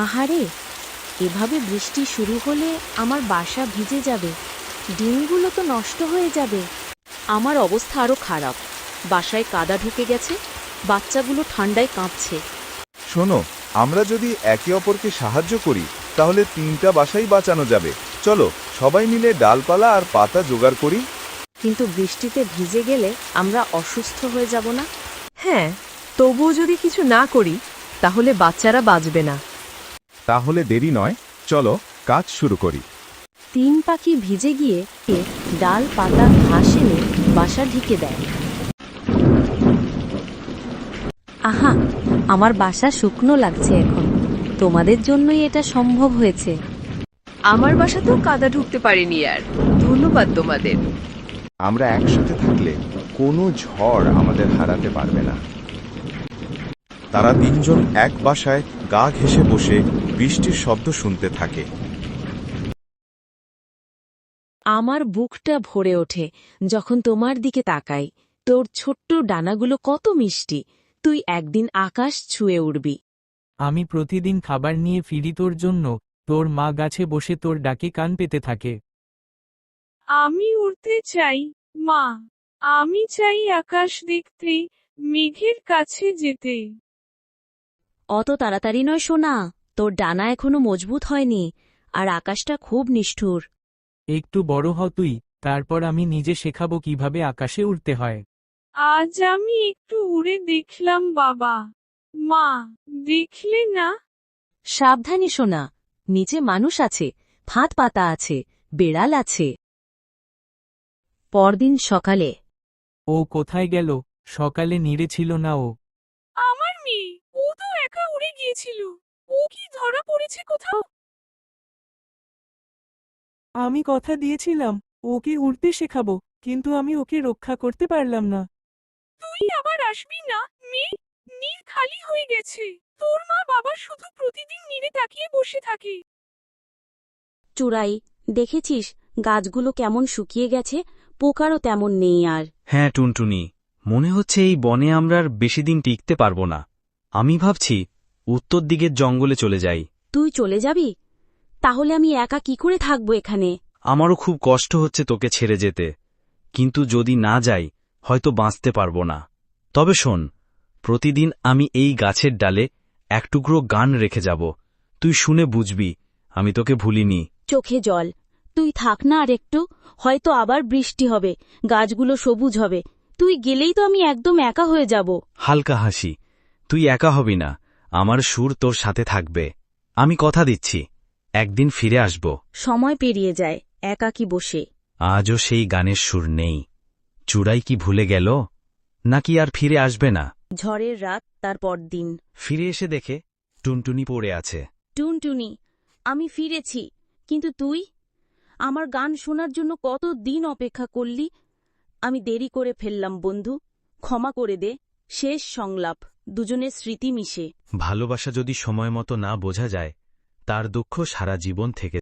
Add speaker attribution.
Speaker 1: আহারে, এভাবে বৃষ্টি শুরু হলে আমার বাসা ভিজে যাবে, ডিমগুলো তো নষ্ট হয়ে যাবে। আমার অবস্থা আরও খারাপ, বাসায় কাদা ঢুকে গেছে, বাচ্চাগুলো ঠান্ডায় কাঁপছে।
Speaker 2: শোনো, আমরা যদি একে অপরকে সাহায্য করি তাহলে 3টা বাসাই বাঁচানো যাবে। চলো সবাই মিলে ডালপালা আর পাতা জোগাড় করি।
Speaker 1: কিন্তু বৃষ্টিতে ভিজে গেলে আমরা অসুস্থ হয়ে যাব না?
Speaker 3: হ্যাঁ, তবুও যদি কিছু না করি তাহলে বাচ্চারা বাঁচবে না।
Speaker 2: তাহলে দেরি নয়, চলো কাজ শুরু করি।
Speaker 1: 3 পাখি ভিজে গিয়ে ডাল পাতা ঘাস এনে বাসা ঢেকে দেয়। আহা, আমার বাসা শুকনো লাগছে এখন। তোমাদের জন্যই এটা সম্ভব হয়েছে।
Speaker 3: আমার বাসাতেও কাদা ঢুকতে পারেনি আর। ধন্যবাদ তোমাদের।
Speaker 2: আমরা একসাথে থাকলে কোনো ঝড় আমাদের হারাতে পারবে না। তারা 3জন এক বাসায় গা ঘেঁষে বসে বৃষ্টির শব্দ শুনতে থাকে।
Speaker 1: আমার বুকটা ভরে ওঠে যখন তোমার দিকে তাকাই। তোর ছোট্ট ডানাগুলো কত মিষ্টি, তুই একদিন আকাশ ছুঁয়ে উড়বি।
Speaker 4: আমি প্রতিদিন খাবার নিয়ে ফিরি তোর জন্য, তোর মা গাছে বসে তোর ডাকে কান পেতে থাকে।
Speaker 5: আমি উড়তে চাই, মা। আমি চাই আকাশ দেখতে, মেঘের কাছে যেতে।
Speaker 1: অত তাড়াতাড়ি নয় সোনা, তোর ডানা এখনো মজবুত হয়নি, আর আকাশটা খুব নিষ্ঠুর।
Speaker 4: একটু বড় হ তুই, তারপর আমি নিজে শেখাবো কিভাবে আকাশে উড়তে হয়।
Speaker 5: আজ আমি একটু উড়ে দেখলাম বাবা। মা, দেখলে না?
Speaker 1: সাবধানে সোনা, নিচে মানুষ আছে, ফাঁদ পাতা আছে, বেড়াল আছে। পরদিন সকালে
Speaker 4: ও কোথায় গেল? সকালে নিড়ে ছিল না ও?
Speaker 5: আমার মেয়ে, ও তো একা উড়ে গিয়েছিল। ও কি ধরা পড়েছে কোথাও?
Speaker 4: আমি কথা দিয়েছিলাম ওকে উড়তে শেখাবো, কিন্তু আমি ওকে রক্ষা করতে পারলাম না।
Speaker 5: তুই আবার আসবি না, মেয়ে। নীর খালি হয়ে গেছে। তোর মা বাবা শুধু প্রতিদিন নীরে তাকিয়ে বসে থাকে।
Speaker 1: চূড়াই, দেখেছিস গাছগুলো কেমন শুকিয়ে গেছে? পোকারও তেমন নেই আর।
Speaker 6: হ্যাঁ টুনটুনি, মনে হচ্ছে এই বনে আমরা আর বেশি দিন টিকতে পারবো না। আমি ভাবছি উত্তর দিকের জঙ্গলে চলে যাই।
Speaker 1: তুই চলে যাবি? তাহলে আমি একা কি করে থাকবো এখানে?
Speaker 6: আমারও খুব কষ্ট হচ্ছে তোকে ছেড়ে যেতে, কিন্তু যদি না যাই হয়তো বাঁচতে পারবো না। তবে শোন, প্রতিদিন আমি এই গাছের ডালে এক টুকরো গান রেখে যাব। তুই শুনে বুঝবি আমি তোকে ভুলিনি।
Speaker 1: চোখে জল, তুই থাক না আর একটু, হয়তো আবার বৃষ্টি হবে, গাছগুলো সবুজ হবে। তুই গেলেই তো আমি একদম একা হয়ে যাব।
Speaker 6: হালকা হাসি, তুই একা হবি না, আমার সুর তোর সাথে থাকবে। আমি কথা দিচ্ছি একদিন ফিরে আসব।
Speaker 1: সময় পেরিয়ে যায় একাকী বসে।
Speaker 6: আজও সেই গানের সুর নেই। চূড়াই কি ভুলে গেল, নাকি আর ফিরে আসবে না?
Speaker 1: ঝড়ের রাত, তার পরদিন।
Speaker 6: ফিরে এসে দেখে টুনটুনি পড়ে আছে।
Speaker 1: টুনটুনি, আমি ফিরেছি, কিন্তু তুই? আমার গান শোনার জন্য কত দিন অপেক্ষা করলি। আমি দেরি করে ফেললাম বন্ধু, ক্ষমা করে দে। শেষ সংলাপ, দুজনের স্মৃতি মিশে।
Speaker 6: ভালোবাসা যদি সময় মতো না বোঝা যায়, তার দুঃখ সারা জীবন থেকে